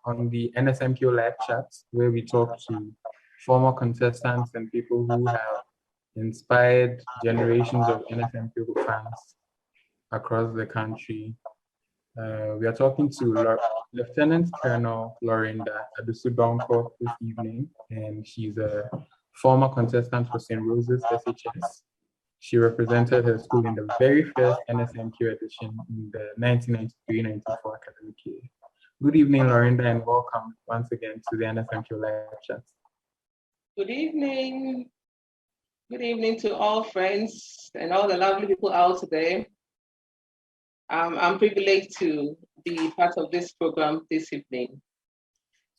on the NSMQ live chat, where we talk to former contestants and people who have inspired generations of NSMQ fans across the country. We are talking to Lieutenant Colonel Laurinda Adusu-Donkor this evening, and she's a former contestant for St. Rose's SHS. She represented her school in the very first NSMQ edition in the 1993-94 academic year. Good evening, Laurinda, and welcome once again to the NSMQ live chat. Good evening. Good evening to all friends and all the lovely people out there. I'm privileged to be part of this program this evening.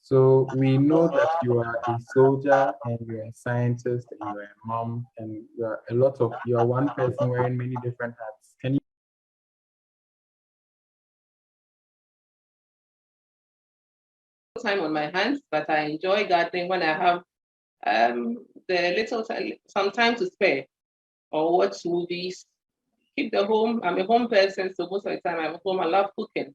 So we know that you are a soldier and you're a scientist and you're a mom and you're one person wearing many different hats. Can you time on my hands, but I enjoy gardening when I have some time to spare or watch movies. Keep the home. I'm a home person, so most of the time I'm at home. I love cooking.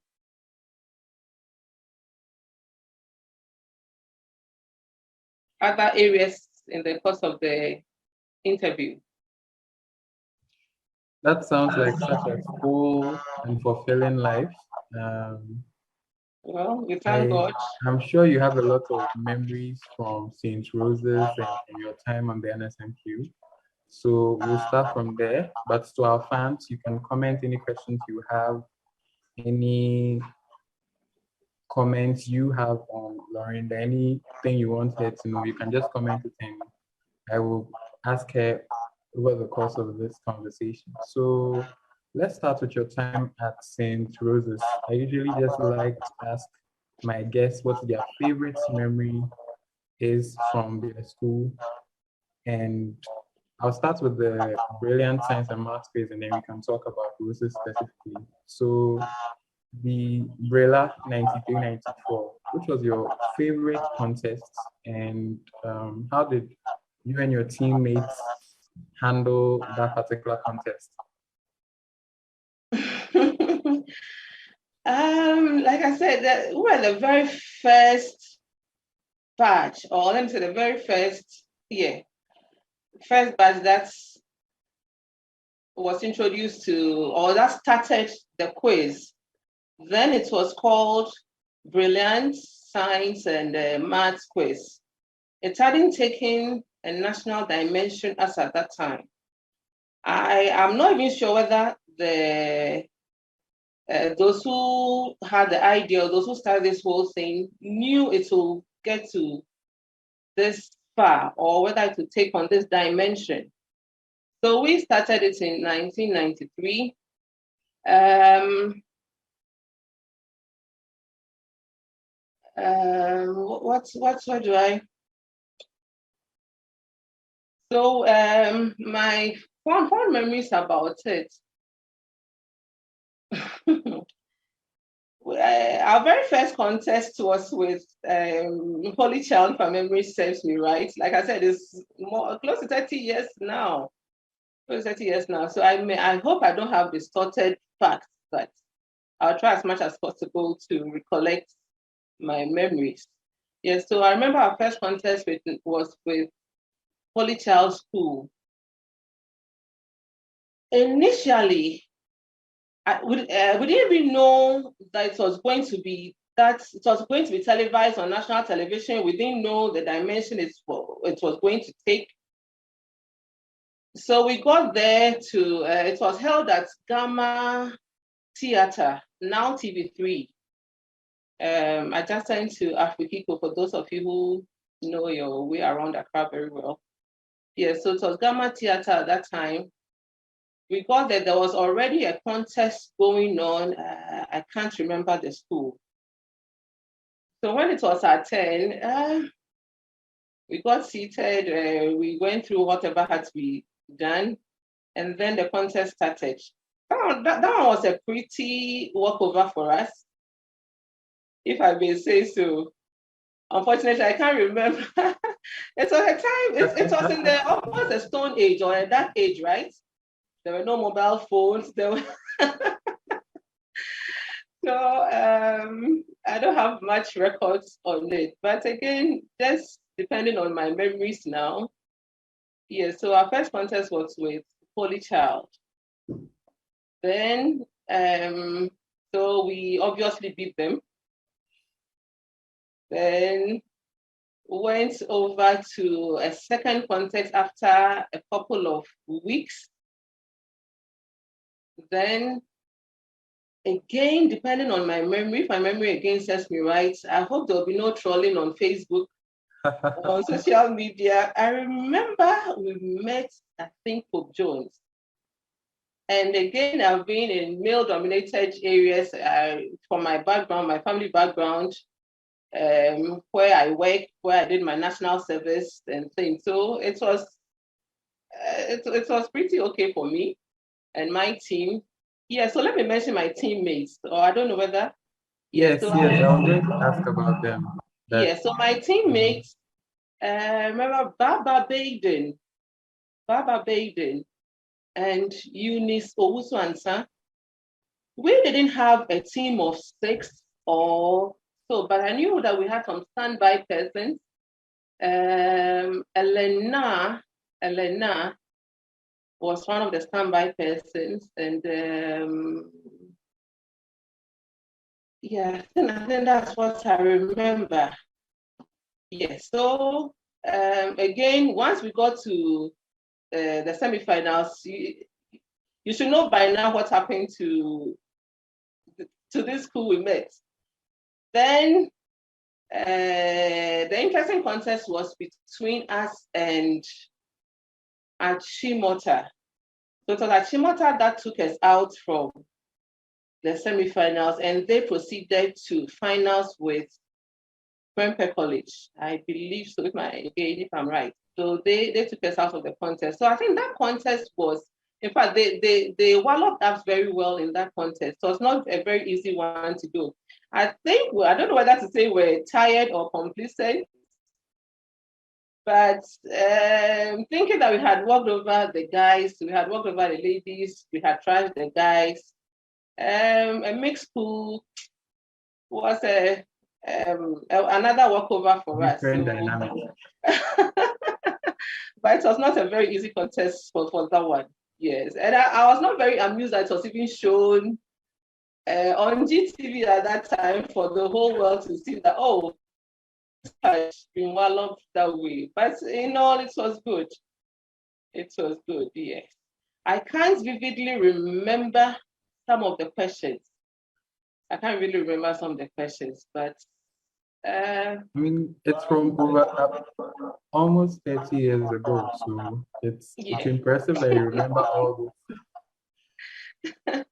Other areas in the course of the interview. That sounds like such a full and fulfilling life. Well, we thank God. I'm sure you have a lot of memories from St. Rose's and your time on the NSMQ. So we'll start from there. But to our fans, you can comment any questions you have, any comments you have on Laurinda, anything you want her to know, you can just comment it and I will ask her over the course of this conversation. So let's start with your time at St. Rose's. I usually just like to ask my guests what their favorite memory is from their school. And I'll start with the brilliant science and math quiz, and then we can talk about Rose's specifically. So the Brela 93-94, which was your favorite contest, and how did you and your teammates handle that particular contest? Like I said, we were the very first batch, or let me say the very first batch that was introduced to, or that started the quiz. Then it was called Brilliant Science and Maths Quiz. It hadn't taken a national dimension as at that time. I am not even sure whether those who had the idea, those who started this whole thing, knew it will get to this far or whether it will take on this dimension. So we started it in 1993. What do I? So my fond memories about it. Our very first contest was with Holy Child, if my memory serves me right. Like I said, it's close to 30 years now. Close to 30 years now. So I hope I don't have distorted facts, but I'll try as much as possible to recollect my memories. Yes, so I remember our first contest was with Holy Child School. Initially, we didn't even know that it was going to be televised on national television. We didn't know the dimension it was going to take. So we got there to, it was held at Gamma Theatre, now TV3. Adjacent to Afrikiko, for those of you who know your way around Accra very well. Yeah, so it was Gamma Theatre at that time. We got that there was already a contest going on. I can't remember the school. So when it was our turn, we got seated. We went through whatever had to be done, and then the contest started. That one was a pretty walkover for us, if I may say so. Unfortunately, I can't remember. It was a time. It was in the almost a Stone Age or a Dark Age, right? There were no mobile phones. There were So I don't have much records on it, but again, just depending on my memories now. Yeah, so our first contest was with Holy Child. Then, so we obviously beat them. Then went over to a second contest after a couple of weeks. Then again, depending on my memory, if my memory again serves me right, I hope there'll be no trolling on Facebook, on social media. I remember we met, I think, Pope Jones. And again, I've been in male-dominated areas from my background, my family background, where I worked, where I did my national service and things. So it was pretty okay for me and my team. Yeah, so let me mention my teammates. Or I don't know whether. Yes, I was going to ask about them. Yeah, so my teammates, remember Baba Baden, and Eunice Owusu-Ansah. We didn't have a team of 6 or so, but I knew that we had some standby persons. Elena was one of the standby persons, and yeah, I think that's what I remember. Yes. So again, once we got to the semifinals, you should know by now what happened to this school we met. Then the interesting contest was between us and Achimota. So it was Achimota that took us out from the semifinals, and they proceeded to finals with Prempeh College. I believe so, if I'm right. So they took us out of the contest. So I think that contest was, in fact, they walloped us very well in that contest. So it's not a very easy one to do. I don't know whether to say we're tired or complicit, but thinking that we had walked over the guys, we had walked over the ladies, we had trashed the guys. A mixed school was another walkover for us. Different dynamic. But it was not a very easy contest for that one. Yes, and I was not very amused that it was even shown on GTV at that time for the whole world to see that, oh, it's been walloped that way. But in all, it was good. It was good, yes. I can't vividly remember some of the questions. I can't really remember some of the questions, but I mean, it's from over almost 30 years ago, so it's impressive that you remember all this.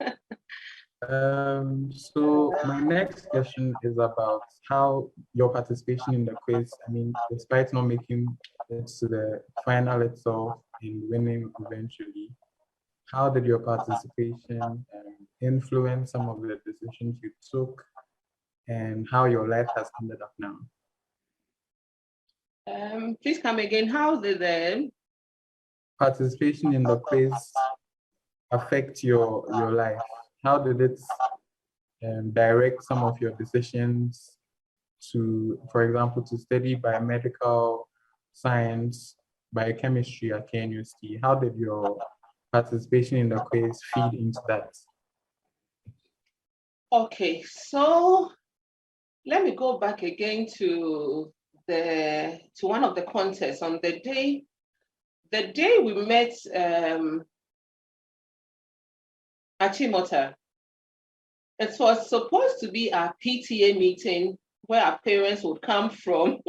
So my next question is about how your participation in the quiz, I mean, despite not making it to the final itself and winning eventually, how did your participation influence some of the decisions you took and how your life has ended up now? Please come again. How did the participation in the quiz affect your life? How did it direct some of your decisions to, for example, to study biomedical science, biochemistry at KNUST? How did your participation in the quiz feed into that? Okay, so let me go back again to one of the contests on the day we met Achimota. It was supposed to be our PTA meeting where our parents would come from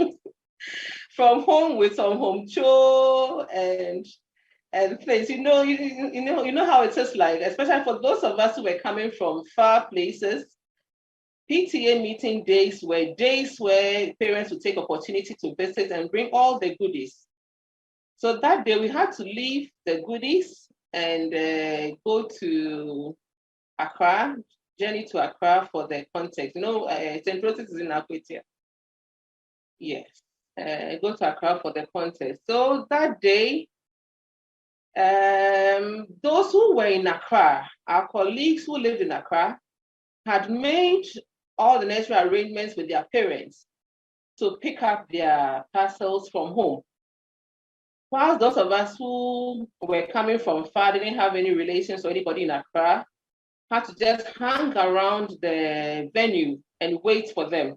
from home with some home chore and things. You know how it is like, especially for those of us who were coming from far places. PTA meeting days were days where parents would take opportunity to visit and bring all the goodies. So that day we had to leave the goodies and go to Accra, journey to Accra for the context. St. Roses is in Akwetia. Yes, go to Accra for the contest. So that day, those who were in Accra, our colleagues who lived in Accra, had made all the necessary arrangements with their parents to pick up their parcels from home. While those of us who were coming from far didn't have any relations or anybody in Accra, had to just hang around the venue and wait for them.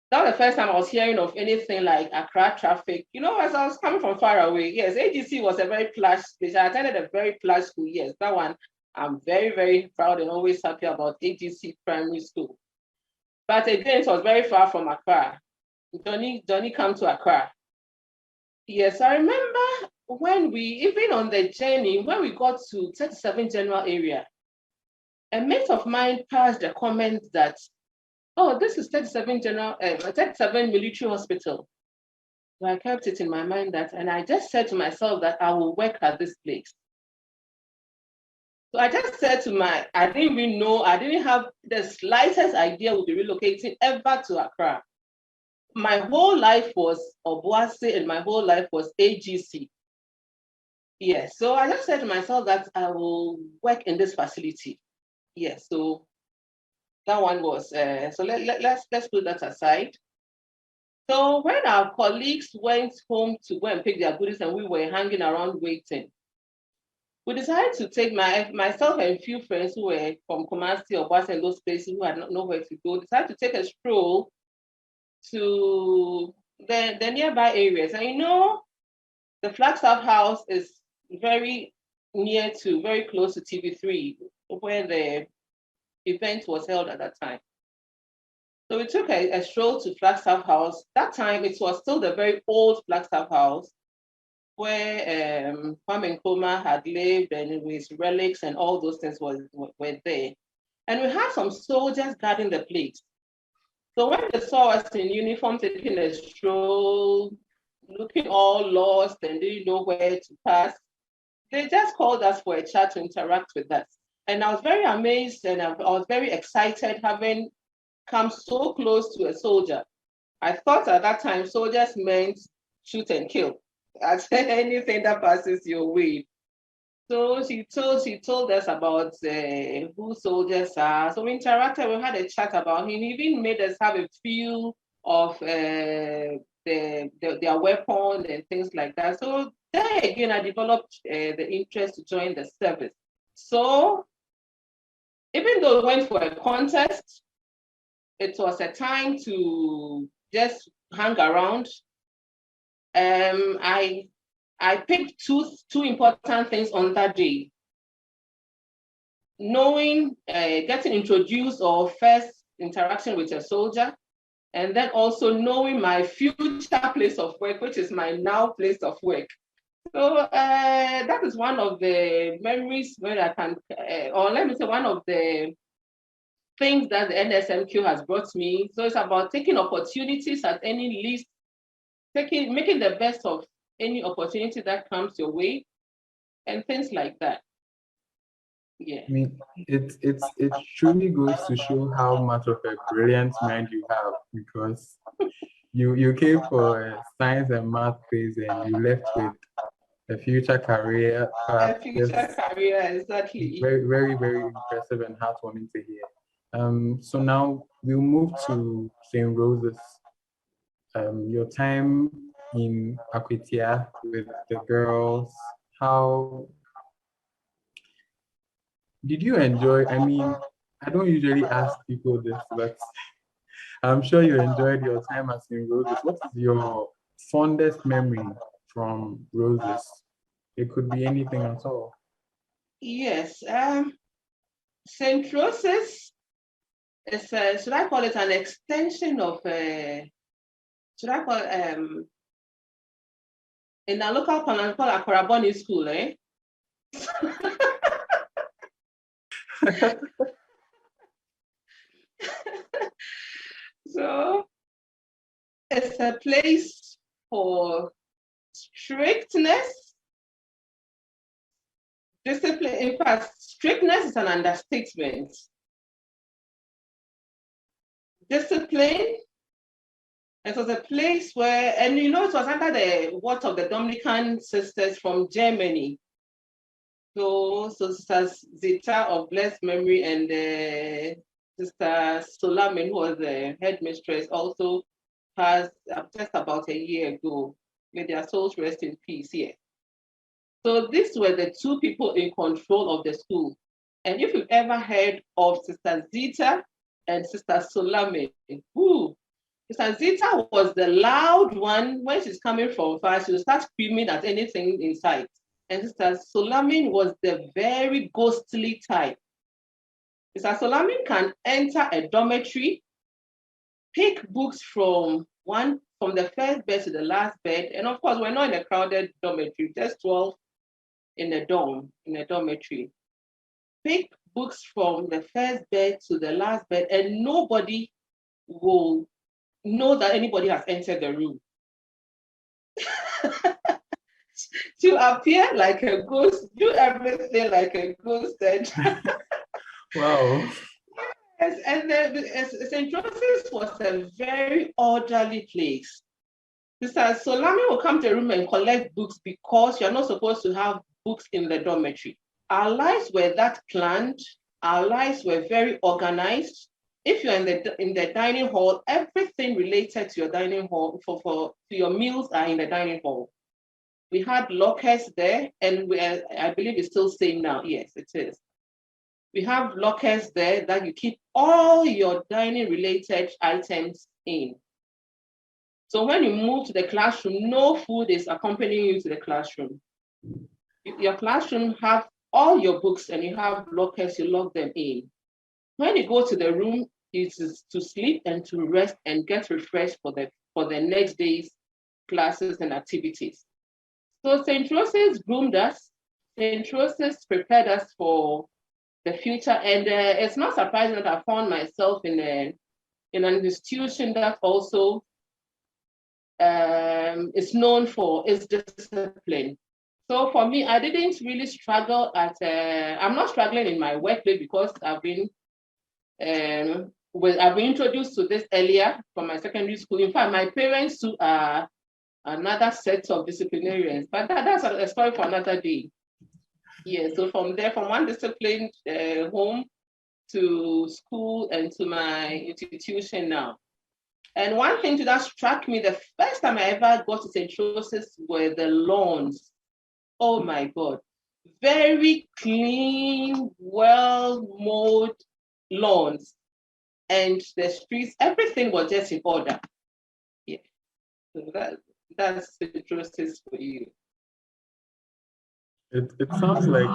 That was the first time I was hearing of anything like Accra traffic. You know, as I was coming from far away, yes, AGC was a very plush place. I attended a very plush school. Yes, that one, I'm very, very proud and always happy about AGC Primary School. But again, it was very far from Accra. Johnny come to Accra. Yes, I remember when we, even on the journey, when we got to 37 General area, a mate of mine passed a comment that, oh, this is 37 military hospital. So I kept it in my mind that, and I just said to myself that I will work at this place. So I just said to I didn't even know, I didn't have the slightest idea we'll be relocating ever to Accra. My whole life was Obuasi and my whole life was AGC. Yes, so I just said to myself that I will work in this facility. Yes, so that one was, so let's put that aside. So when our colleagues went home to go and pick their goodies and we were hanging around waiting, we decided to take myself and a few friends who were from Kumasi or Bas and those places who had nowhere to go, decided to take a stroll to the nearby areas. And you know, the Flagstaff House is very close to TV3, where the event was held at that time. So we took a stroll to Flagstaff House. That time, it was still the very old Flagstaff House, where Kwame Nkrumah had lived, and his relics and all those things were there. And we had some soldiers guarding the place. So when they saw us in uniform taking a stroll, looking all lost and didn't know where to pass, they just called us for a chat to interact with us. And I was very amazed and I was very excited having come so close to a soldier. I thought at that time soldiers meant shoot and kill, as anything that passes your way. So she told us about who soldiers are. So we interacted, we had a chat about him. He even made us have a feel of their weapon and things like that. So there again, I developed the interest to join the service. So even though we went for a contest, it was a time to just hang around. I picked two important things on that day. Knowing, getting introduced or first interaction with a soldier, and then also knowing my future place of work, which is my now place of work. So that is one of the memories where I can, or let me say one of the things that the NSMQ has brought me. So it's about taking opportunities at any least, making the best of any opportunity that comes your way, and things like that. Yeah. I mean, it truly goes to show how much of a brilliant mind you have, because you came for a science and math quiz and you left with a future career. A future career, exactly. Very, very, very impressive and heartwarming to hear. So now we'll move to St. Rose's. Your time in Akwitia with the girls, how did you enjoy? I mean, I don't usually ask people this, but I'm sure you enjoyed your time at St. Rose's. What is your fondest memory from Rose's? It could be anything at all. Yes. St. Rose's is, should I call it an extension of, should I call in a local parlance called Akoraboni School, eh? So it's a place for strictness, discipline. In fact, strictness is an understatement. Discipline. It was a place where, and you know, it was under the watch of the Dominican sisters from Germany. So Sisters Zita of blessed memory and Sister Solamin, who was the headmistress, also passed just about a year ago. May their souls rest in peace. Yeah. So these were the two people in control of the school. And if you've ever heard of Sister Zita and Sister Solamin, Sister Zita was the loud one. When she's coming from far, she'll start screaming at anything in sight. And Sister Solamin was the very ghostly type. Sister Solamin can enter a dormitory, pick books from the first bed to the last bed. And of course, we're not in a crowded dormitory, just 12 in a dormitory. Pick books from the first bed to the last bed, and nobody will know that anybody has entered the room. To appear like a ghost, do everything like a ghost. Wow. Yes, and St. Joseph's was a very orderly place. Sister Solami will come to the room and collect books because you're not supposed to have books in the dormitory. Our lives were that planned. Our lives were very organized. If you're in the dining hall, everything related to your dining hall for your meals are in the dining hall. We had lockers there, and I believe it's still same now. Yes, it is. We have lockers there that you keep all your dining related items in. So when you move to the classroom, no food is accompanying you to the classroom. Your classroom have all your books and you have lockers, you lock them in. When you go to the room, it is to sleep and to rest and get refreshed for the next day's classes and activities. So St. Joseph's groomed us. St. Joseph's prepared us for the future. And it's not surprising that I found myself in an institution that also is known for its discipline. So for me, I didn't really struggle I'm not struggling in my workplace because I've been introduced to this earlier from my secondary school. In fact, my parents too are another set of disciplinarians, but that's a story for another day. Yeah, so from one disciplined home to school and to my institution now. And one thing that struck me the first time I ever got to St. Joseph's were the lawns. Oh my God, very clean, well-mowed lawns. And the streets, everything was just in order. Yeah, so that's St. Joseph's for you. It sounds like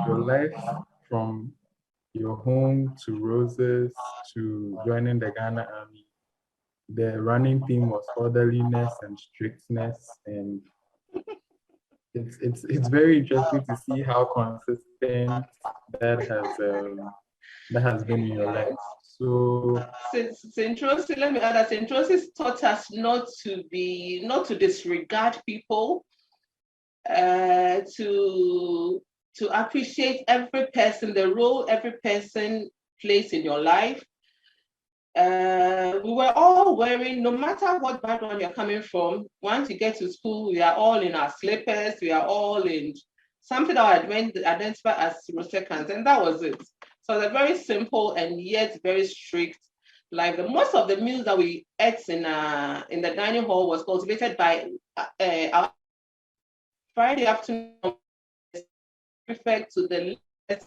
your life from your home to Roses to joining the Ghana Army, the running theme was orderliness and strictness, and it's very interesting to see how consistent that has been in your life. So St. Joseph's, let me add that St. Joseph's taught us not to disregard people, to appreciate every person, the role every person plays in your life. We were all wearing, no matter what background you're coming from, once you get to school, we are all in our slippers, we are all in something that I identify as Rosecans, and that was it. So they're very simple and yet very strict. Like most of the meals that we ate in the dining hall was cultivated by our Friday afternoon, prefect to the left.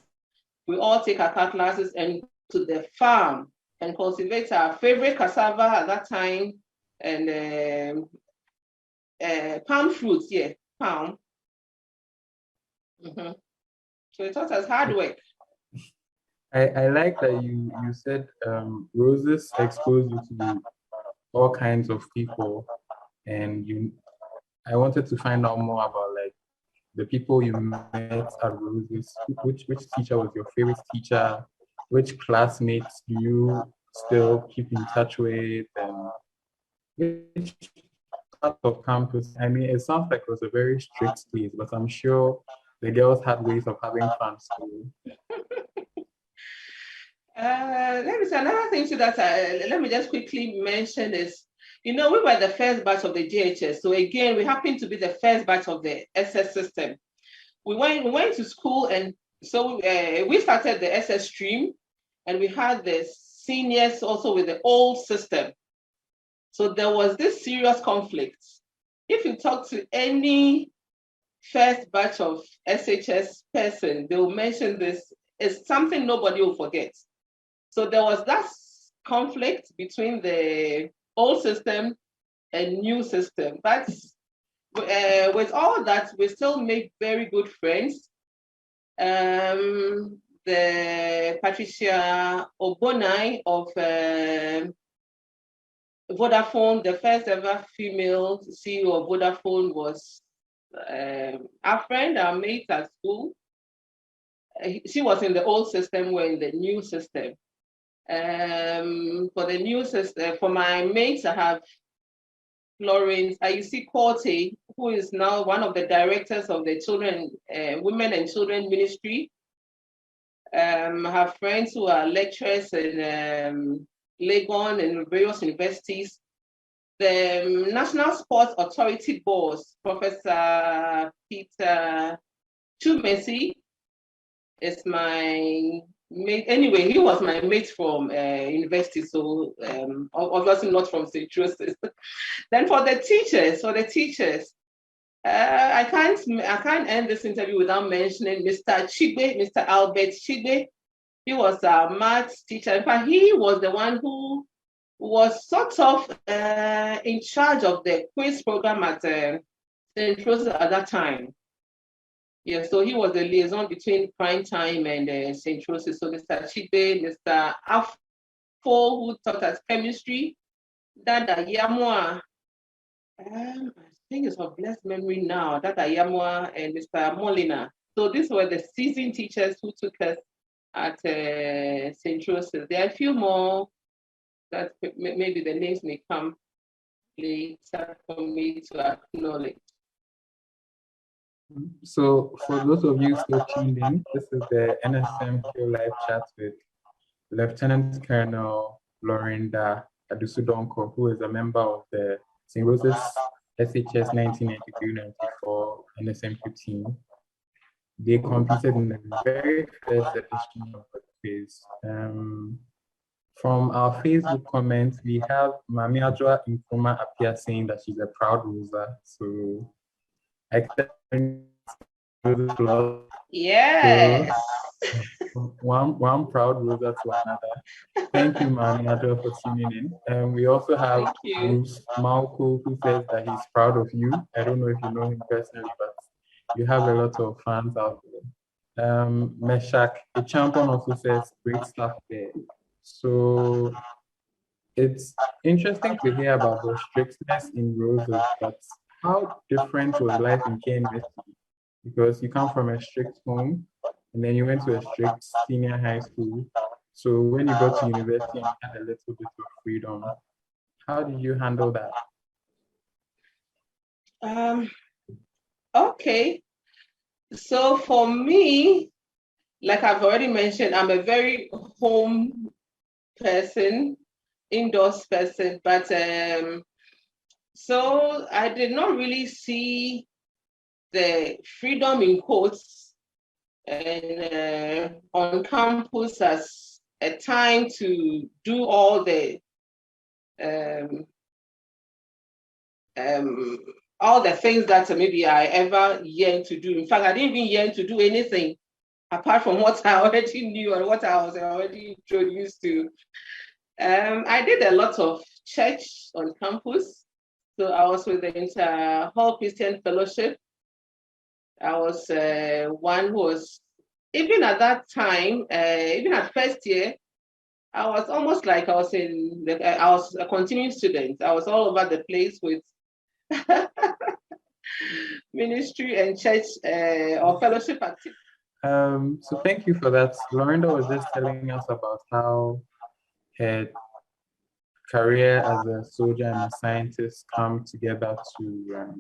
We all take our classes and go to the farm and cultivate our favorite cassava at that time, and palm fruits, yeah, palm. Mm-hmm. So it taught us hard work. I like that you said Roses exposed you to all kinds of people, and I wanted to find out more about like the people you met at Roses. Which teacher was your favorite teacher? Which classmates do you still keep in touch with? And which part of campus? I mean, it sounds like it was a very strict place, but I'm sure the girls had ways of having fun too. Let me say another thing too that let me just quickly mention is, we were the first batch of the GHS. So again, we happened to be the first batch of the SS system. We went to school, and so we started the SS stream, and we had the seniors also with the old system. So there was this serious conflict. If you talk to any first batch of SHS person, they will mention this. It's something nobody will forget. So there was that conflict between the old system and new system. But with all that, we still make very good friends. The Patricia Obonai of Vodafone, the first ever female CEO of Vodafone, was our friend, our mate at school. She was in the old system, we're in the new system. For the new system, for my mates, I have Laurinda Adusu-Donkor, who is now one of the directors of the Women and Children Ministry. I have friends who are lecturers in Legon and various universities. The National Sports Authority boss, Professor Peter Chumesi, is my mate. Anyway, he was my mate from university, so obviously not from St. Joseph's. Then for the teachers, I can't end this interview without mentioning Mr. Chigbe, Mr. Albert Chigbe. He was a maths teacher. In fact, he was the one who was sort of in charge of the quiz program at St. Joseph's at that time. Yeah, so he was the liaison between Prime Time and St. Joseph's. So Mr. Chigbe, Mr. Afo, who taught us chemistry, Dada Yamwa, I think it's of blessed memory now, Dada Yamwa and Mr. Molina. So these were the seasoned teachers who took us at St. Joseph's. There are a few more that maybe the names may come later for me to acknowledge. So for those of you still tuned in, this is the NSMQ live chat with Lieutenant Colonel Laurinda Adusu-Donkor, who is a member of the St. Rose's SHS 1993-94 NSMQ team. They competed in the very first edition of the quiz. From our Facebook comments, we have Mami Adwa Nkrumah appear saying that she's a proud Rosa. So I yes. So, one proud Rosa to another. Thank you, Mami Adwa, for tuning in. And we also have Bruce Malco, who says that he's proud of you. I don't know if you know him personally, but you have a lot of fans out there. Meshak, the champion, also says great stuff there. So it's interesting to hear about the strictness in Roses, but how different was life in KNST? Because you come from a strict home and then you went to a strict senior high school. So when you got to university and had a little bit of freedom, how did you handle that? Okay. So for me, like I've already mentioned, I'm a very home person, indoors person, but so I did not really see the freedom in quotes and on campus as a time to do all the things that maybe I ever yearned to do. In fact, I didn't even yearn to do anything apart from what I already knew and what I was already introduced to. I did a lot of church on campus. So I was with the Inter-Hall Christian Fellowship. I was one who was, even at that time, even at first year, I was almost like I was a continuing student. I was all over the place with ministry and church or fellowship activity. So thank you for that. Laurinda was just telling us about how her career as a soldier and a scientist come together to,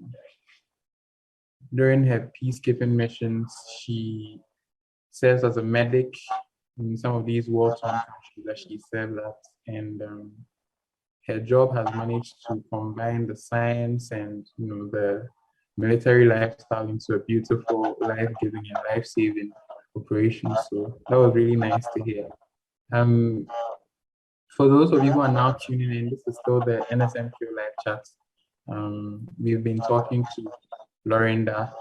during her peacekeeping missions, she serves as a medic in some of these war-torn countries that she served at, and her job has managed to combine the science and the military lifestyle into a beautiful, life-giving and life-saving operation. So that was really nice to hear. For those of you who are now tuning in, this is still the NSMQ live chat. We've been talking to Laurinda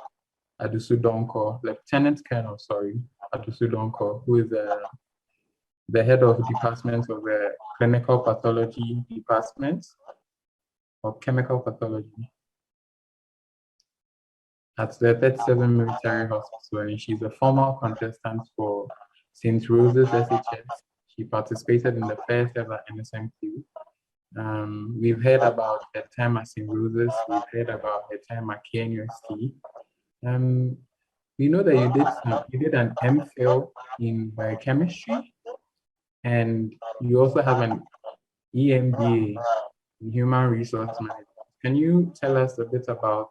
Adusu-Donkor, Lieutenant Colonel, sorry, Adusu-Donkor, who is the head of department of the clinical pathology department of chemical pathology at the 37 Military Hospital, and she's a former contestant for St. Rose's SHS. She participated in the first ever NSMQ. We've heard about her time at St. Rose's. We've heard about her time at KNUST. We know that you did an MPhil in biochemistry, and you also have an EMBA in human resource management. Can you tell us a bit about?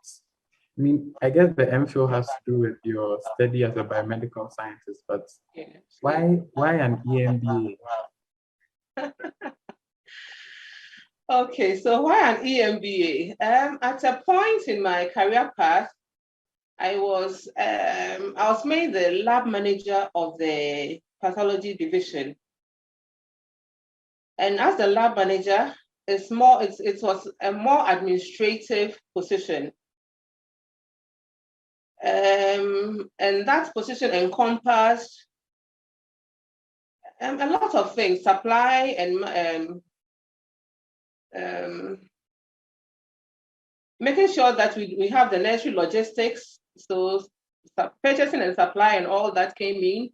I mean, I guess the MPhil has to do with your study as a biomedical scientist, but why an EMBA? Okay, so why an EMBA? At a point in my career path, I was made the lab manager of the pathology division, and as the lab manager, it was a more administrative position, and that position encompassed a lot of things, supply and making sure that we have the necessary logistics, so purchasing and supply and all that came in.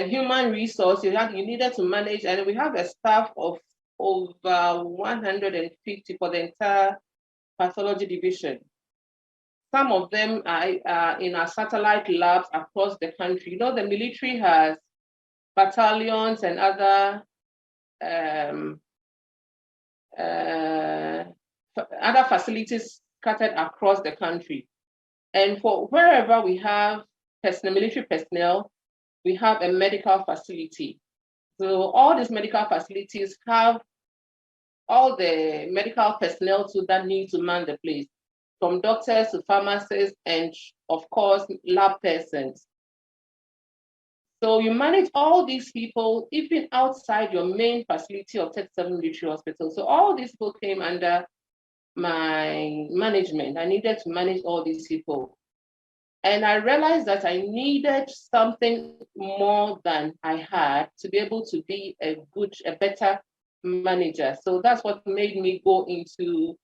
Human resource, you needed to manage, and we have a staff of over 150 for the entire pathology division. Some of them are in our satellite labs across the country. You know, the military has battalions and other facilities scattered across the country. And for wherever we have military personnel, we have a medical facility. So all these medical facilities have all the medical personnel that need to man the place, from doctors to pharmacists and, of course, lab persons. So you manage all these people, even outside your main facility of 37 Military Hospital. So all these people came under my management. I needed to manage all these people. And I realized that I needed something more than I had to be able to be a better manager. So that's what made me go into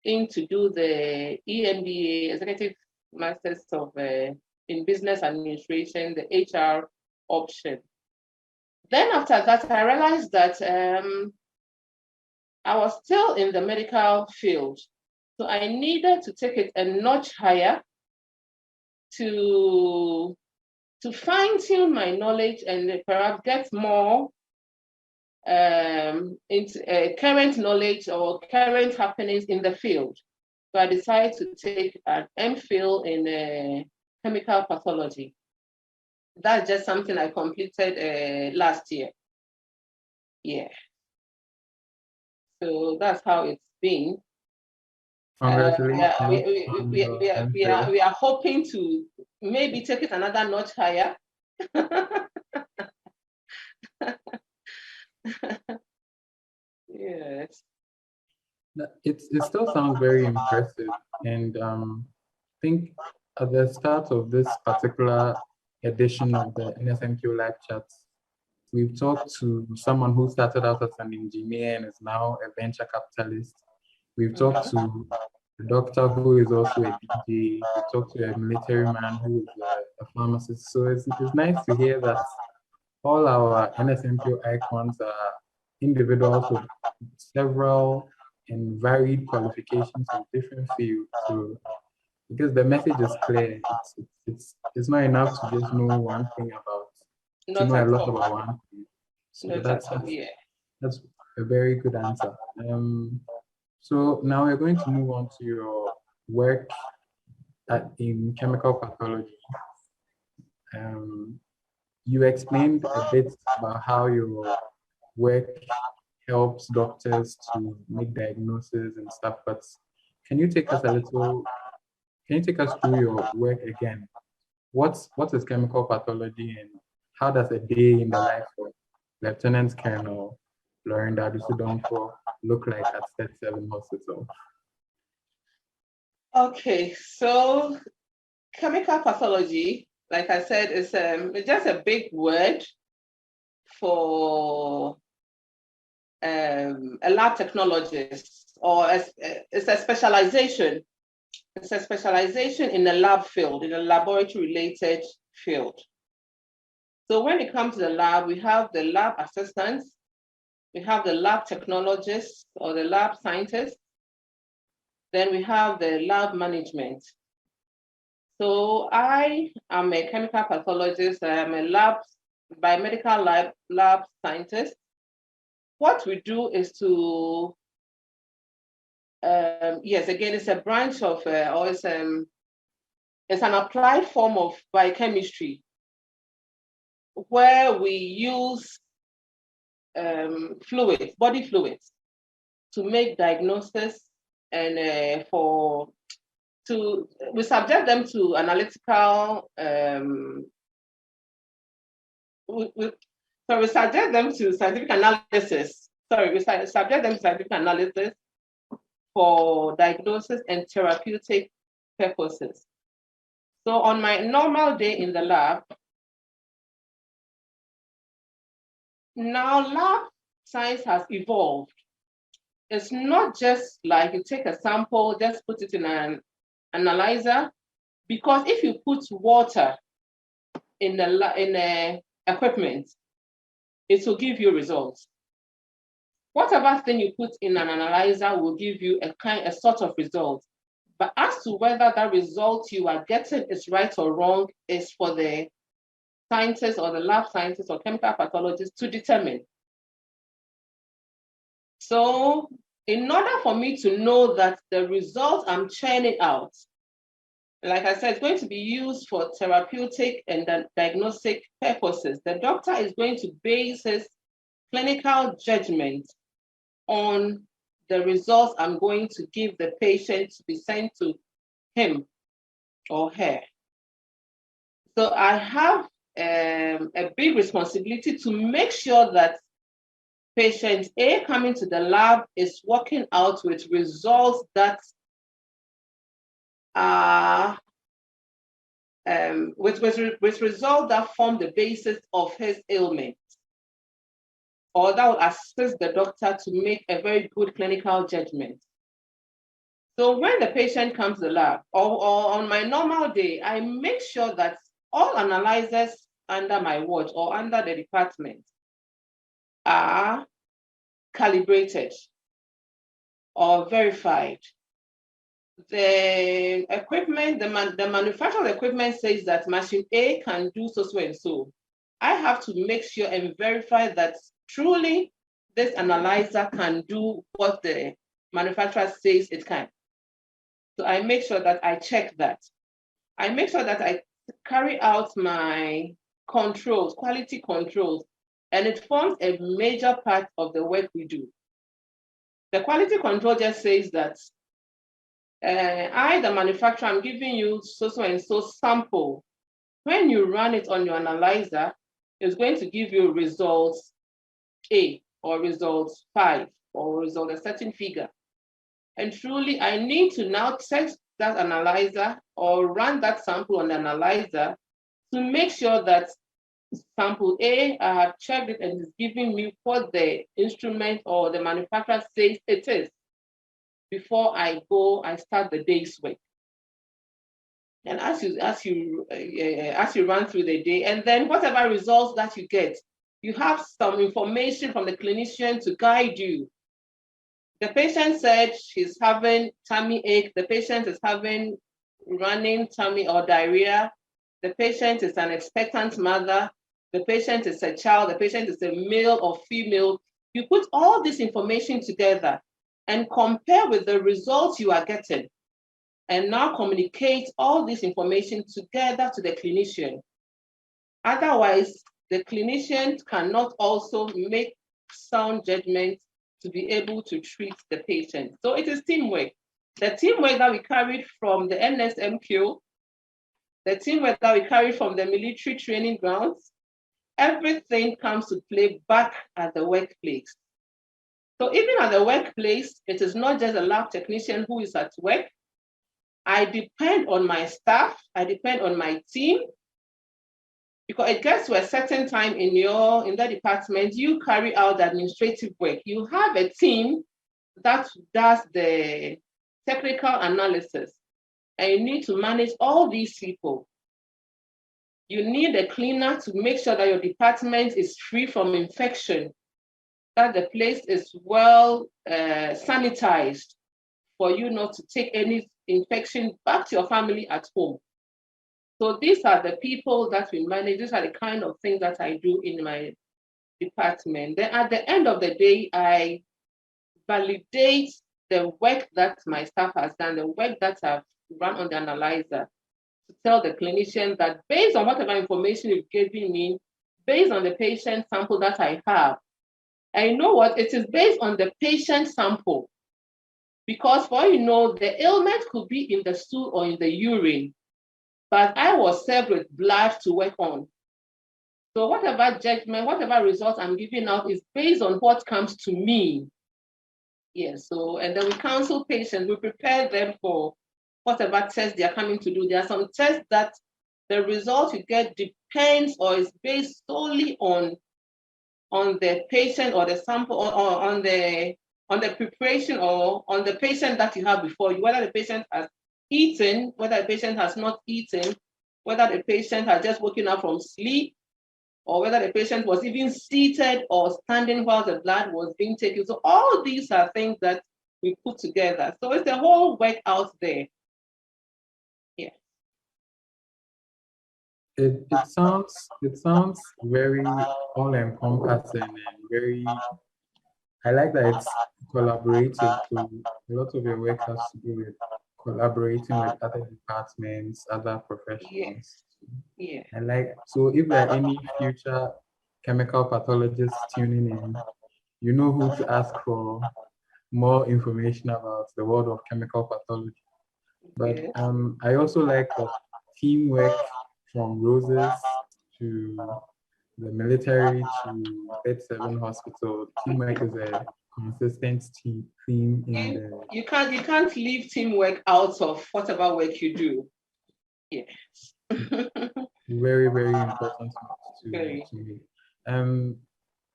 do the EMBA, Executive Masters in Business Administration, the HR option. Then after that, I realized that I was still in the medical field. So I needed to take it a notch higher to fine-tune my knowledge and perhaps get more into current knowledge or current happenings in the field. So I decided to take an MPhil in chemical pathology. That's just something I completed last year. Yeah. So that's how it's been. Congratulations. We are hoping to maybe take it another notch higher. Yes. It still sounds very impressive, and I think at the start of this particular edition of the NSMQ live chats, we've talked to someone who started out as an engineer and is now a venture capitalist. We've talked to a doctor who is also a DJ. We talked to a military man who is a pharmacist. So it's nice to hear that all our NSMQ icons are individuals with several and varied qualifications in different fields. So because the message is clear, it's not enough to just know one thing to know a lot about one thing. So that's a very good answer. So now we're going to move on to your work in chemical pathology. You explained a bit about how your work helps doctors to make diagnoses and stuff, but can you take us through your work again? What is chemical pathology, and how does a day in the life of Lieutenant Colonel Laurinda Adusu-Donkor look like at Step 7 Hospital? Okay, so chemical pathology, like I said, is just a big word for a lab technologist, or it's a specialization. It's a specialization in the lab field, in a laboratory-related field. So when it comes to the lab, we have the lab assistants, we have the lab technologists or the lab scientists, then we have the lab management. So I am a chemical pathologist, I am a biomedical lab scientist. What we do is to, yes, again, it's a branch of, or it's an applied form of biochemistry where we use fluids, body fluids, to make diagnosis and we subject them to analytical, we subject them to scientific analysis. We subject them to scientific analysis for diagnosis and therapeutic purposes. So on my normal day in the lab, now lab science has evolved. It's not just like you take a sample, just put it in an analyzer, because if you put water in the equipment, it will give you results. Whatever thing you put in an analyzer will give you a sort of result. But as to whether that result you are getting is right or wrong is for the scientists or the lab scientists or chemical pathologists to determine. So in order for me to know that the result I'm churning out, like I said, it's going to be used for therapeutic and diagnostic purposes, the doctor is going to base his clinical judgment on the results I'm going to give the patient to be sent to him or her. So I have a big responsibility to make sure that patient A coming to the lab is working out with results that are with results that form the basis of his ailment, or that will assist the doctor to make a very good clinical judgment. So when the patient comes to the lab, or on my normal day, I make sure that all analyzers under my watch or under the department are calibrated or verified. The equipment, the manufacturer of the equipment says that machine A can do so and so. I have to make sure and verify that truly this analyzer can do what the manufacturer says it can. So I make sure that I check that. I make sure that I carry out my controls, quality controls, and it forms a major part of the work we do. The quality control just says that I, the manufacturer, I'm giving you so and so sample. When you run it on your analyzer, it's going to give you results A or results 5 or result a certain figure. And truly, I need to now test that analyzer or run that sample on the analyzer to make sure that sample A, I have checked it and it's giving me what the instrument or the manufacturer says it is before I start the day's work. And as you run through the day, and then whatever results that you get, you have some information from the clinician to guide you. The patient said she's having tummy ache. The patient is having running tummy or diarrhea. The patient is an expectant mother. The patient is a child. The patient is a male or female. You put all this information together and compare with the results you are getting, and now communicate all this information together to the clinician. Otherwise, the clinician cannot also make sound judgments to be able to treat the patient. So it is teamwork. The teamwork that we carried from the NSMQ, the teamwork that we carried from the military training grounds, everything comes to play back at the workplace. So even at the workplace, it is not just a lab technician who is at work. I depend on my staff, I depend on my team, because it gets to a certain time in the department, you carry out the administrative work. You have a team that does the technical analysis, and you need to manage all these people. You need a cleaner to make sure that your department is free from infection, that the place is well sanitized for you not to take any infection back to your family at home. So these are the people that we manage. These are the kind of things that I do in my department. Then at the end of the day, I validate the work that my staff has done, the work that I've run on the analyzer, to tell the clinician that based on whatever information you've given me, based on the patient sample that I have, and you know what, it is based on the patient sample. Because for all you know, the ailment could be in the stool or in the urine, but I was served with blood to work on. So whatever judgment, whatever results I'm giving out is based on what comes to me. Yes, so, and then we counsel patients, we prepare them for whatever tests they are coming to do. There are some tests that the result you get depends or is based solely on the patient or the sample, or on the preparation, or on the patient that you have before you, whether the patient has eaten, whether the patient has not eaten, whether the patient has just woken up from sleep, or whether the patient was even seated or standing while the blood was being taken. So all these are things that we put together. So it's the whole work out there. Yeah. It sounds very all-encompassing and very. I like that it's collaborative. So a lot of your work has to do with collaborating with other departments, other Yeah. professionals. Yeah. I like, so if there are any future chemical pathologists tuning in, you know who to ask for more information about the world of chemical pathology. But Yeah. I also like that teamwork, from roses to the military to 37 hospital. Teamwork is a consistent theme in the. You can't leave teamwork out of whatever work you do. Yes. Very, very important Very. to me. Um,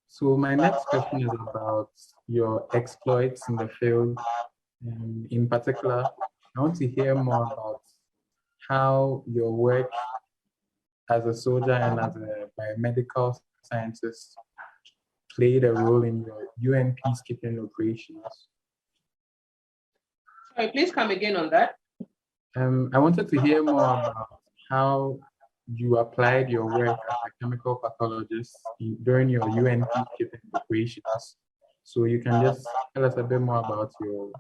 so my next question is about your exploits in the field. In particular, I want to hear more about how your work as a soldier and as a biomedical scientist played a role in your UN peacekeeping operations. Sorry, please come again on that. I wanted to hear more about how you applied your work as a chemical pathologist during your UN peacekeeping operations. So you can just tell us a bit more about your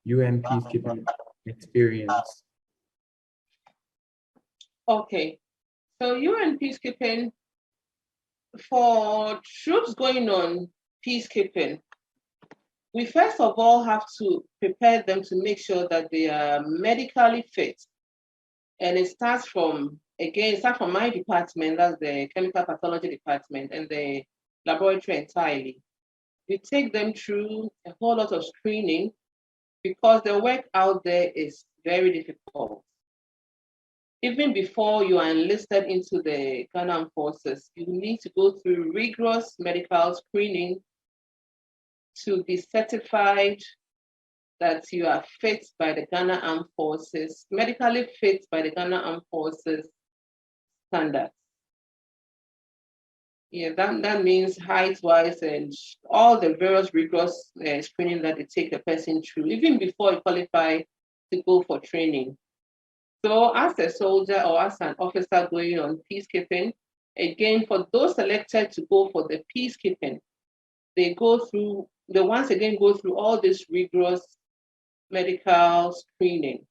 UN peacekeeping experience. Okay. So UN peacekeeping, for troops going on peacekeeping, we first of all have to prepare them to make sure that they are medically fit. And it starts from my department, that's the chemical pathology department, and the laboratory entirely. We take them through a whole lot of screening because the work out there is very difficult. Even before you are enlisted into the Ghanaian forces, you need to go through rigorous medical screening to be certified that you are fit by the Ghana Armed Forces, medically fit by the Ghana Armed Forces standards. Yeah, that means height-wise and all the various rigorous screening that they take the person through, even before you qualify to go for training. So as a soldier or as an officer going on peacekeeping, again, for those selected to go for the peacekeeping, they once again go through all this rigorous medical screening.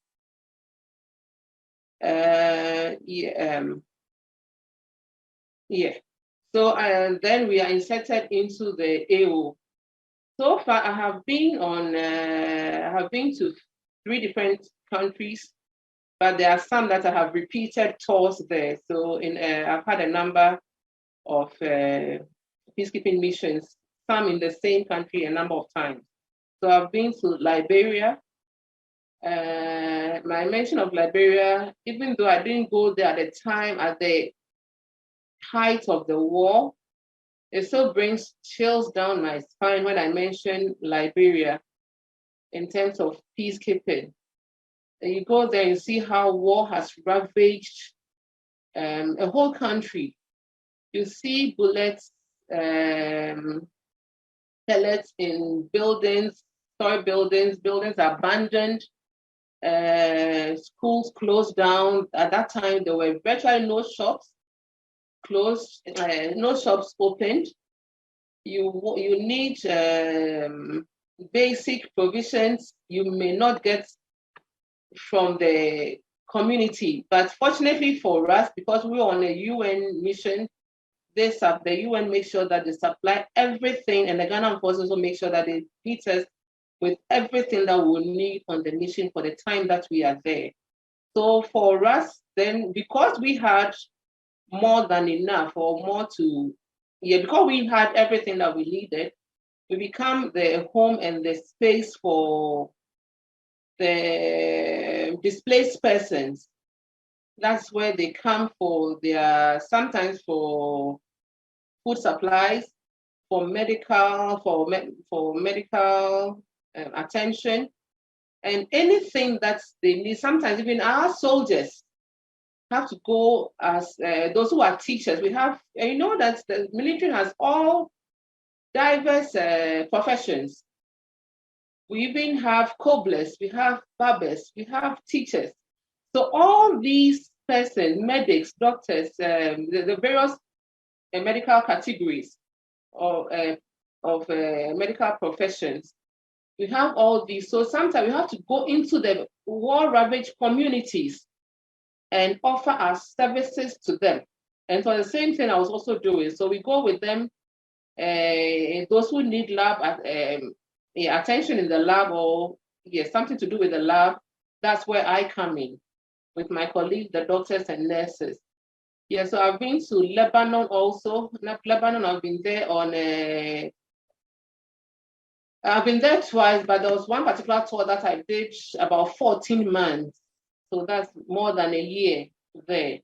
So then we are inserted into the AO. So far, I have been to 3 different countries, but there are some that I have repeated tours there. So I've had a number of peacekeeping missions some in the same country a number of times. So I've been to Liberia. My mention of Liberia, even though I didn't go there at the time, at the height of the war, it still brings chills down my spine when I mention Liberia in terms of peacekeeping. And you go there and see how war has ravaged a whole country. You see bullets, pellets in buildings, story buildings, buildings abandoned, schools closed down. At that time, there were virtually no shops closed, no shops opened. You need basic provisions you may not get from the community. But fortunately for us, because we were on a UN mission, the UN makes sure that they supply everything, and the Ghanaian forces will make sure that they feed us with everything that we need on the mission for the time that we are there. So for us, then, because we had more than enough or more to, because we had everything that we needed, we become the home and the space for the displaced persons. That's where they come for sometimes for food supplies, for medical, attention, and anything that they need. Sometimes even our soldiers have to go as those who are teachers. We have, you know, that the military has all diverse professions. We even have cobblers, we have barbers, we have teachers. So all these persons, medics, doctors, the various medical categories of medical professions, we have all these. So sometimes we have to go into the war-ravaged communities and offer our services to them. And for the same thing I was also doing. So we go with them, those who need lab attention in the lab, or something to do with the lab. That's where I come in with my colleagues, the doctors and nurses. So I've been to Lebanon also. Lebanon, I've been there I've been there twice, but there was one particular tour that I did about 14 months. So that's more than a year there.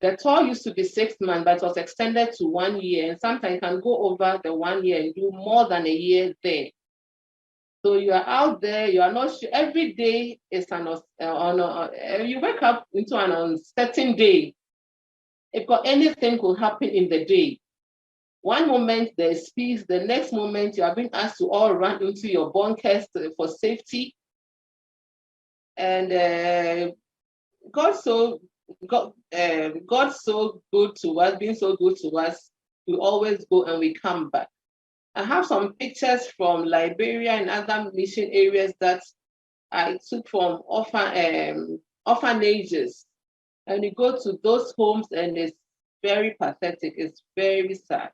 The tour used to be 6 months, but it was extended to 1 year. And sometimes you can go over the 1 year and do more than a year there. So you are out there, you are not sure. Every day is you wake up into an uncertain day. If anything could happen in the day. One moment there's peace, the next moment you are being asked to all run into your bunkers for safety. And God's so good to us, being so good to us, we always go and we come back. I have some pictures from Liberia and other mission areas that I took from orphanages. And you go to those homes and it's very pathetic, it's very sad.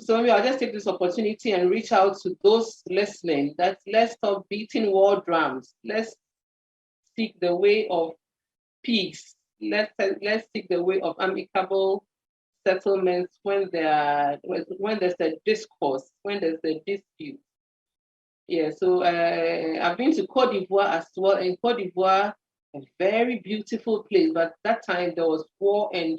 So I'll just take this opportunity and reach out to those listening that let's stop beating war drums. Let's seek the way of peace. Let's seek the way of amicable settlements when there's a discourse, when there's a dispute. So I've been to Cote d'Ivoire as well. In Cote d'Ivoire, a very beautiful place, but that time there was war, and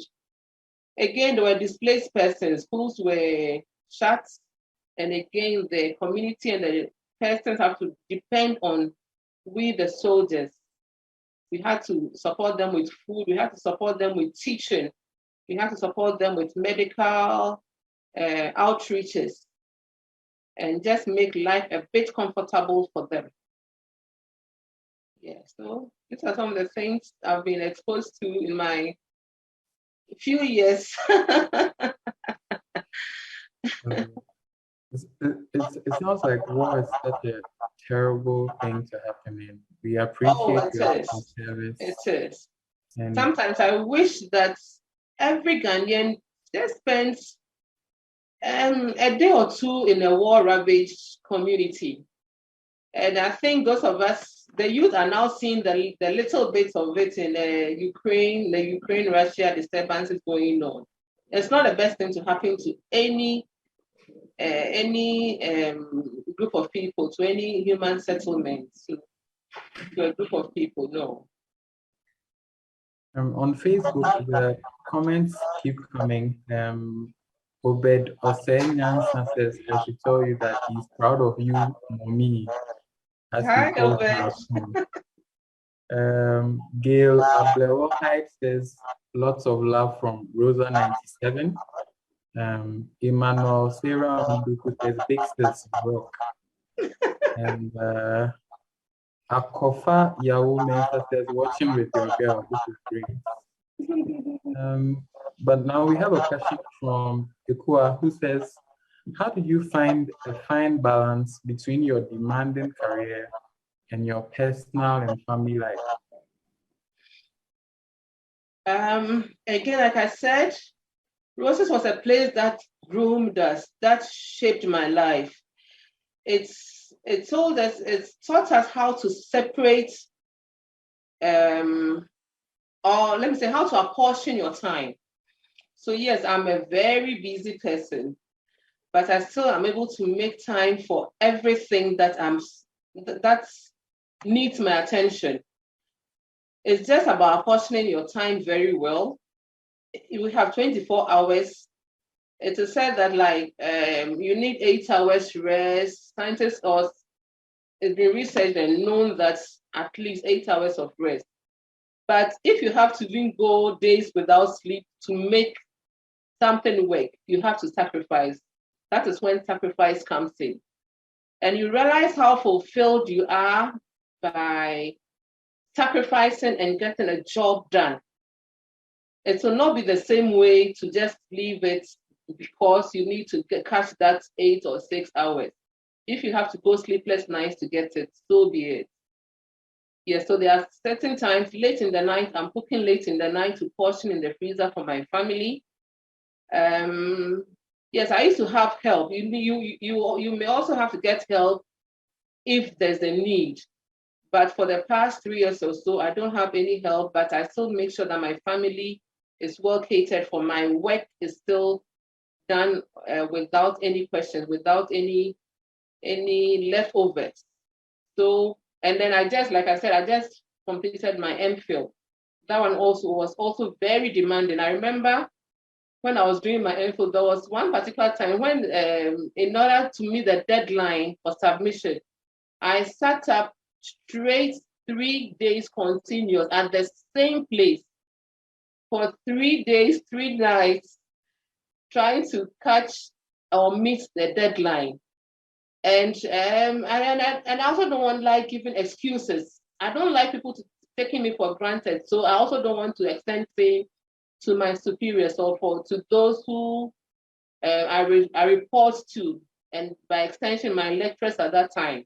again there were displaced persons. Schools were shut, and again the community and the persons have to depend on we, the soldiers. We had to support them with food. We had to support them with teaching. We had to support them with medical outreaches and just make life a bit comfortable for them. So these are some of the things I've been exposed to in my few years. It sounds like war is such a terrible thing to happen in. We appreciate your service. It is. And sometimes I wish that every Ghanaian just spends a day or two in a war-ravaged community. And I think those of us, the youth, are now seeing the little bits of it in the Ukraine-Russia disturbances going on. It's not the best thing to happen to any any group of people, to any human settlement, to a group of people, no. On Facebook, the comments keep coming. Obed Osenyansa says, I should tell you that he's proud of you, mommy, as he Hi, calls her Obed. at home. Gail Ablewahite says, lots of love from Rosa97. Emmanuel Sarah Muduku says, big sis rock. And Akofa Yahoo Mensa says, watching with your girl. This is great. But now we have a question from Ikua who says, how do you find a fine balance between your demanding career and your personal and family life? Again, like I said, Roses was a place that groomed us, that shaped my life. It taught us how to separate, or let me say, how to apportion your time. So yes, I'm a very busy person, but I still am able to make time for everything that needs my attention. It's just about apportioning your time very well. We have 24 hours. It is said that you need 8 hours rest. Scientists it's been researched and known that at least 8 hours of rest. But if you have to even go days without sleep to make something work, you have to sacrifice. That is when sacrifice comes in. And you realize how fulfilled you are by sacrificing and getting a job done. It will not be the same way to just leave it because you need to catch that 8 or 6 hours. If you have to go sleepless nights to get it, so be it. Yes, so there are certain times late in the night, I'm cooking late in the night to portion in the freezer for my family. Yes, I used to have help. You may also have to get help if there's a need. But for the past 3 years or so, I don't have any help, but I still make sure that my family is well catered for. My work is still done without any questions, without any leftovers. So, and then I just completed my MPhil. That one was also very demanding. I remember when I was doing my MPhil, there was one particular time when, in order to meet the deadline for submission, I sat up straight 3 days continuous at the same place for 3 days, 3 nights, trying to catch or meet the deadline. And I also don't want giving excuses. I don't like people taking me for granted. So I also don't want to extend fame to my superiors or to those who I report to, and by extension, my lecturers at that time.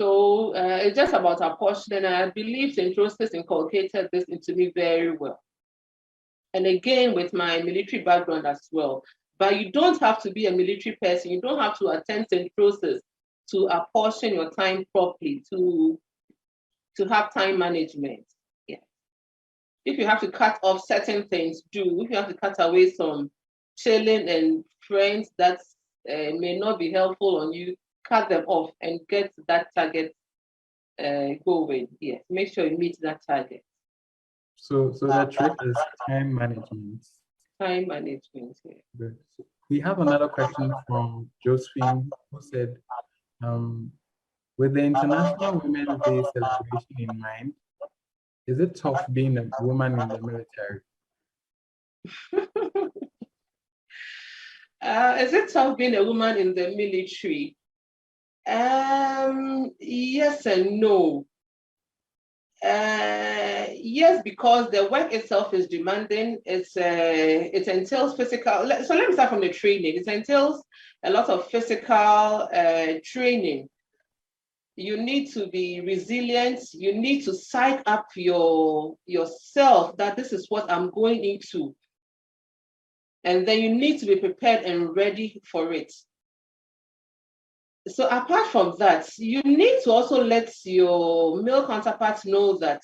So it's just about apportioning, and I believe St. Joseph's inculcated this into me very well. And again, with my military background as well. But you don't have to be a military person. You don't have to attend St. Joseph's to apportion your time properly, to have time management. Yeah. If you have to cut off certain things, do. If you have to cut away some chilling and friends that may not be helpful on you, cut them off and get that target going. Yeah, make sure you meet that target. So the trick is time management. Time management. Yeah. Good. We have another question from Josephine who said, with the International Women's Day celebration in mind, is it tough being a woman in the military? Is it tough being a woman in the military? Yes and no. Yes, because the work itself is demanding. It entails physical. So let me start from the training. It entails a lot of physical training. You need to be resilient. You need to psych up yourself that this is what I'm going into. And then you need to be prepared and ready for it. So apart from that, you need to also let your male counterparts know that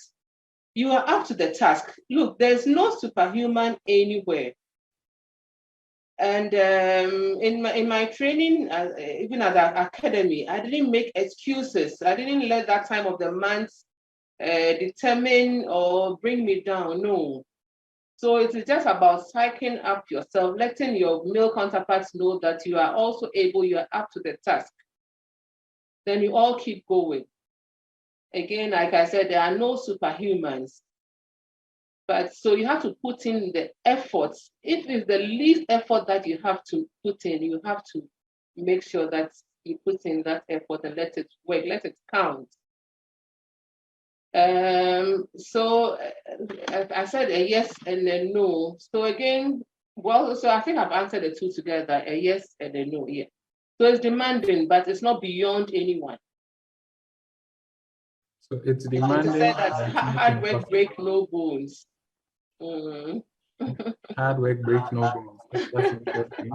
you are up to the task. Look, there's no superhuman anywhere. And in my training, even at the academy, I didn't make excuses. I didn't let that time of the month determine or bring me down. No. So it is just about psyching up yourself, letting your male counterparts know that you are also able, you are up to the task. Then you all keep going. Again, like I said, there are no superhumans. But so you have to put in the efforts. If it's the least effort that you have to put in, you have to make sure that you put in that effort and let it work, let it count. So I said a yes and a no. So again, well, so I think I've answered the two together, a yes and a no, yeah. So it's demanding, but it's not beyond anyone. So it's Like demanding. I said, that hard work break no bones. Mm. Hard work breaks no bones. That's interesting.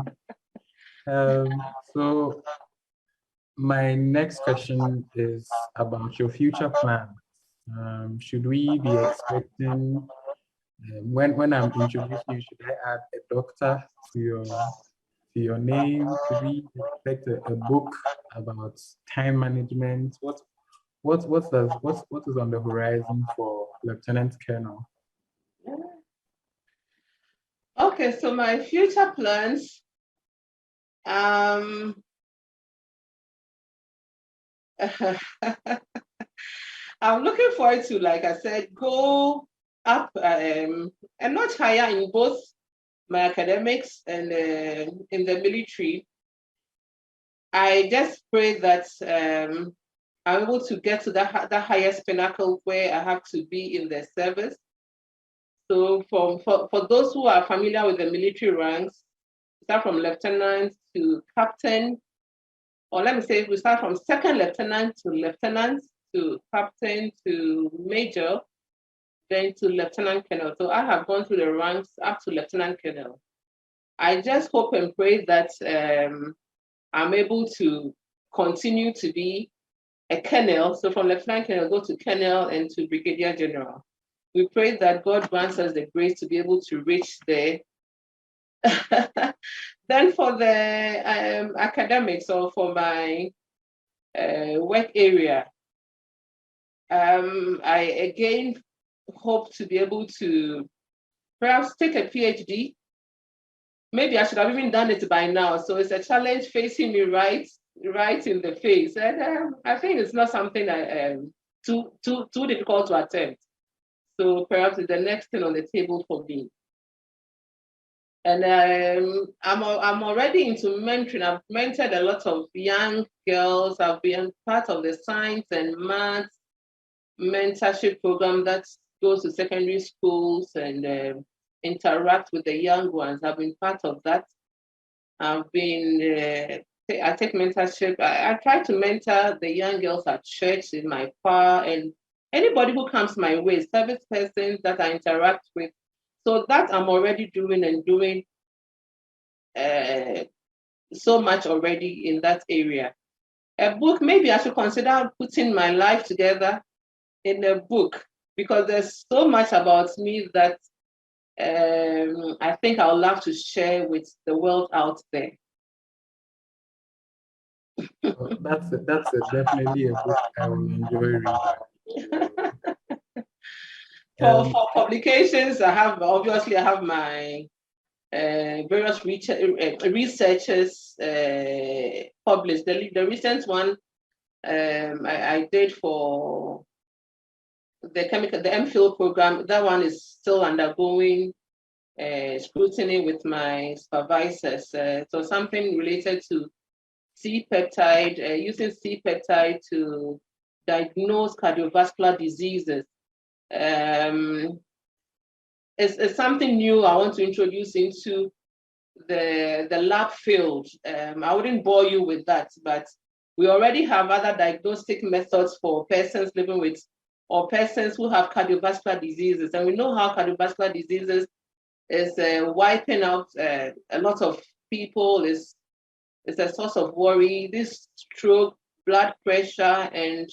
So my next question is about your future plans. Should we be expecting when I'm introducing you, should I add a doctor to your name? Should we expect a book about time management? What is on the horizon for Lieutenant Colonel? Okay, so my future plans, I'm looking forward to, like I said, go up a notch higher in both my academics and in the military. I just pray that I'm able to get to that highest pinnacle where I have to be in the service. So for those who are familiar with the military ranks, start from lieutenant to captain, or let me say we start from second lieutenant to captain to major, then to lieutenant colonel. So I have gone through the ranks up to lieutenant colonel. I just hope and pray that I'm able to continue to be a colonel. So from lieutenant colonel, go to colonel and to brigadier general. We pray that God grants us the grace to be able to reach there. Then for the academics or for my work area, I again hope to be able to perhaps take a PhD. Maybe I should have even done it by now. So it's a challenge facing me right in the face. And I think it's not something too difficult to attempt. So perhaps it's the next thing on the table for me. And I'm already into mentoring. I've mentored a lot of young girls. I've been part of the science and maths mentorship program that goes to secondary schools and interact with the young ones. I've been part of that. I've been, I take mentorship. I try to mentor the young girls at church in my choir and anybody who comes my way, service persons that I interact with. So that I'm already doing and doing so much already in that area. A book, maybe I should consider putting my life together in a book because there's so much about me that I think I would love to share with the world out there. That's definitely a book I will enjoy reading. For publications, I have my various researchers published. The recent one I did for the MPhil program. That one is still undergoing scrutiny with my supervisors. So something related to C-peptide, using C-peptide to diagnose cardiovascular diseases. It's something new I want to introduce into the lab field. I wouldn't bore you with that, but we already have other diagnostic methods for persons living with or persons who have cardiovascular diseases. And we know how cardiovascular diseases is wiping out a lot of people, is a source of worry. This stroke, blood pressure, and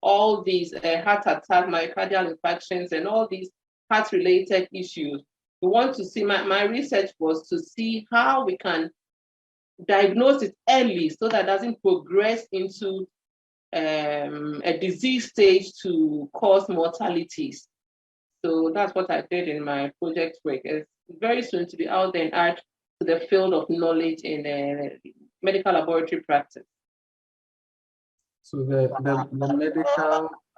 all these heart attack, myocardial infarctions, and all these heart-related issues. We want to see, my research was to see how we can diagnose it early so that it doesn't progress into a disease stage to cause mortalities. So that's what I did in my project work. It's very soon to be out there and add to the field of knowledge in medical laboratory practice. So the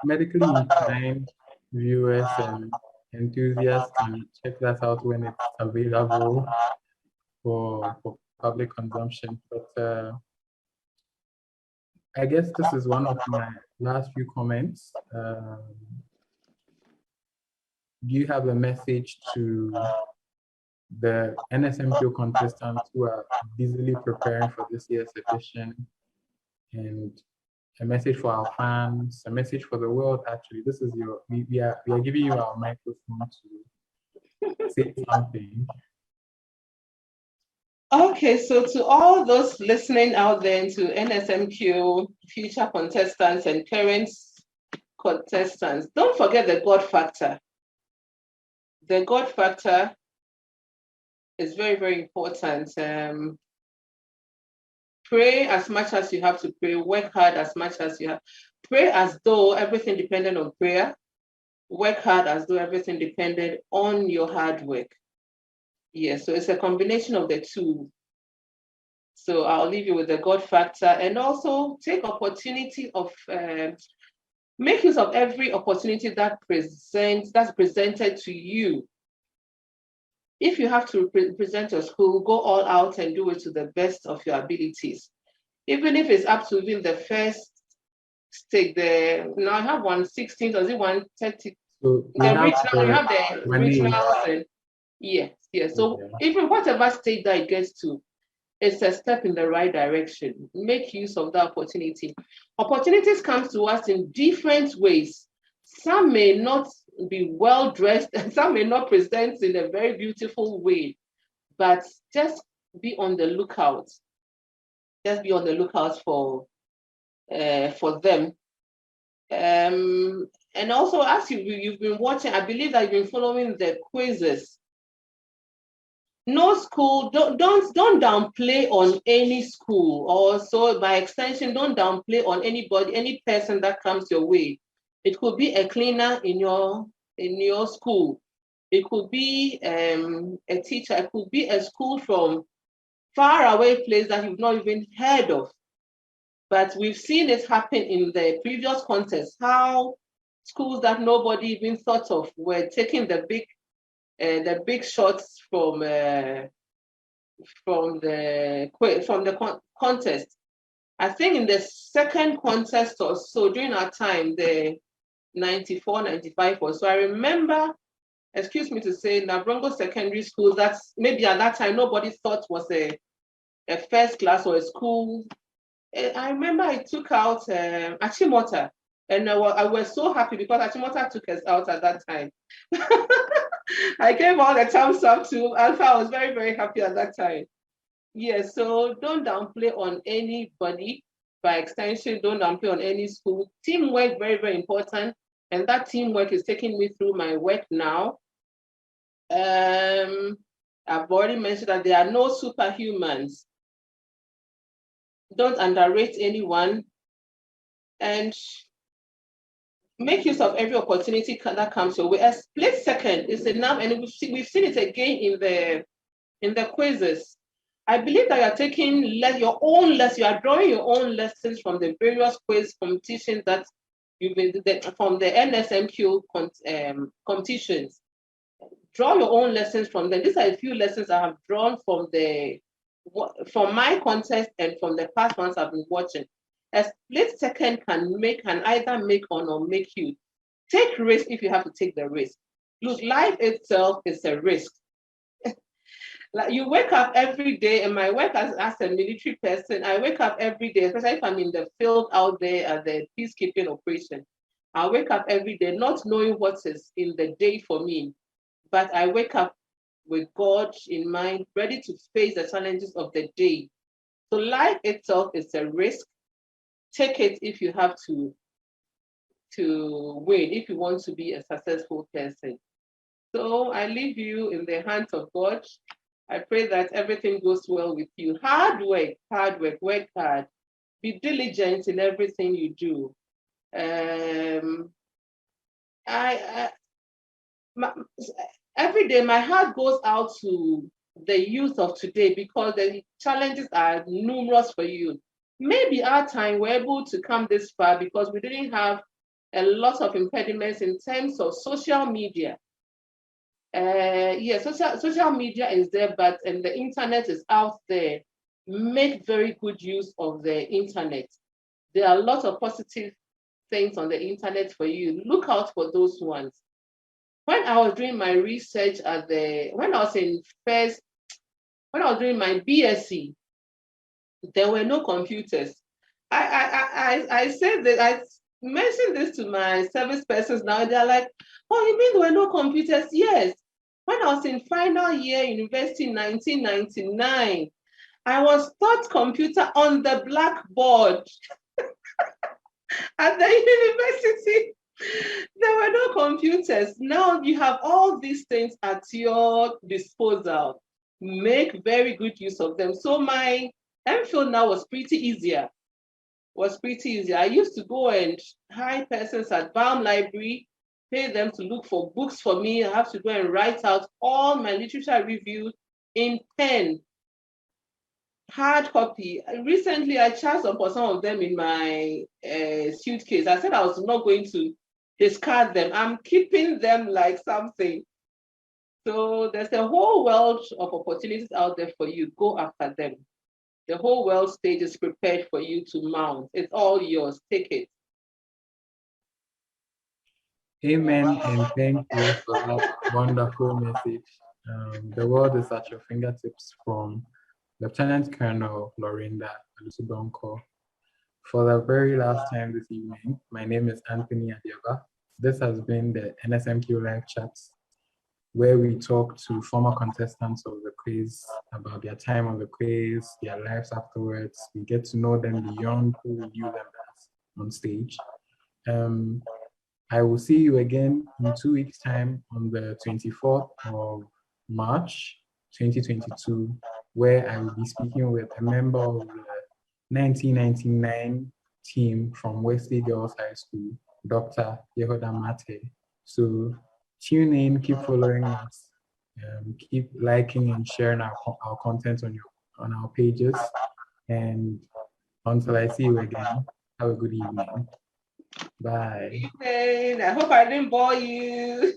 medically inclined viewers and enthusiasts can check that out when it's available for public consumption. But I guess this is one of my last few comments. Do you have a message to the NSMQ contestants who are busily preparing for this year's edition, and a message for our fans, a message for the world? Actually, this is we are giving you our microphone to say something. Okay, so to all those listening out there, to NSMQ, future contestants and current contestants, don't forget the God factor. The God factor is very, very important. Pray as much as you have to pray, work hard as much as you have. Pray as though everything depended on prayer. Work hard as though everything depended on your hard work. Yes, so it's a combination of the two. So I'll leave you with the God factor, and also take opportunity of, make use of every opportunity that's presented to you. If you have to present your school, go all out and do it to the best of your abilities. Even if it's up to even the first stake, now I have 116, or is it 130? So you have the regionals, and yes. So even whatever state that it gets to, it's a step in the right direction. Make use of that opportunity. Opportunities come to us in different ways. Some may not be well dressed, and some may not present in a very beautiful way, but just be on the lookout. Just be on the lookout for them. And also, as you've been watching, I believe that you've been following the quizzes. No school, don't downplay on any school, or so by extension, don't downplay on anybody, any person that comes your way. It could be a cleaner in your school. It could be a teacher. It could be a school from far away place that you've not even heard of. But we've seen it happen in the previous contest, how schools that nobody even thought of were taking the big shots from the contest. I think in the second contest or so during our time, the 94, 95 or so, I remember, excuse me to say, Nabrongo Secondary School, that's maybe at that time nobody thought was a first class or a school. I remember I took out Achimota, and I was so happy because Achimota took us out at that time. I gave all the thumbs up to Alpha. I was very, very happy at that time. Yes, so don't downplay on anybody. By extension, don't downplay on any school. Teamwork, very, very important. And that teamwork is taking me through my work now. I've already mentioned that there are no superhumans. Don't underrate anyone. And make use of every opportunity that comes your way. A split second is enough, and we've seen it again in the quizzes. I believe that you're taking your own lessons, you are drawing your own lessons from the various quiz competitions that you've been from the NSMQ competitions. Draw your own lessons from them. These are a few lessons I have drawn from my contest and from the past ones I've been watching. A split second can either make or not make you. Take risk if you have to take the risk. Look, life itself is a risk. Like you wake up every day, and my work as a military person, I wake up every day, especially if I'm in the field out there at the peacekeeping operation. I wake up every day not knowing what is in the day for me, but I wake up with God in mind, ready to face the challenges of the day. So life itself is a risk. Take it if you have to win, if you want to be a successful person. So I leave you in the hands of God. I pray that everything goes well with you. Hard work, work hard. Be diligent in everything you do. Every day my heart goes out to the youth of today because the challenges are numerous for you. Maybe our time we're able to come this far because we didn't have a lot of impediments in terms of social media. Social media is there, but and the internet is out there. Make very good use of the internet. There are a lot of positive things on the internet for you. Look out for those ones. When I was doing my research when I was doing my BSc, there were no computers. I said that I mentioned this to my service persons now. They're like, "Oh, you mean there were no computers?" Yes. When I was in final year university in 1999, I was taught computer on the blackboard at the university. There were no computers. Now you have all these things at your disposal. Make very good use of them. So my MPhil now was pretty easier. I used to go and hire persons at BAM Library, pay them to look for books for me. I have to go and write out all my literature reviews in pen, hard copy. Recently, I charged for some of them in my suitcase. I said I was not going to discard them. I'm keeping them like something. So there's a whole world of opportunities out there for you. Go after them. The whole world stage is prepared for you to mount. It's all yours. Take it. Amen, and thank you for that wonderful message. The world is at your fingertips from Lieutenant Colonel Laurinda Adusu-Donkor. For the very last time this evening, my name is Anthony Adiaba. This has been the NSMQ Live Chats, where we talk to former contestants of the quiz about their time on the quiz, their lives afterwards. We get to know them beyond who we knew them as on stage. I will see you again in 2 weeks' time on the 24th of March, 2022, where I will be speaking with a member of the 1999 team from Wesley Girls High School, Dr. Yehoda Mate. So tune in, keep following us, keep liking and sharing our content on our pages. And until I see you again, have a good evening. Bye. Good evening. I hope I didn't bore you.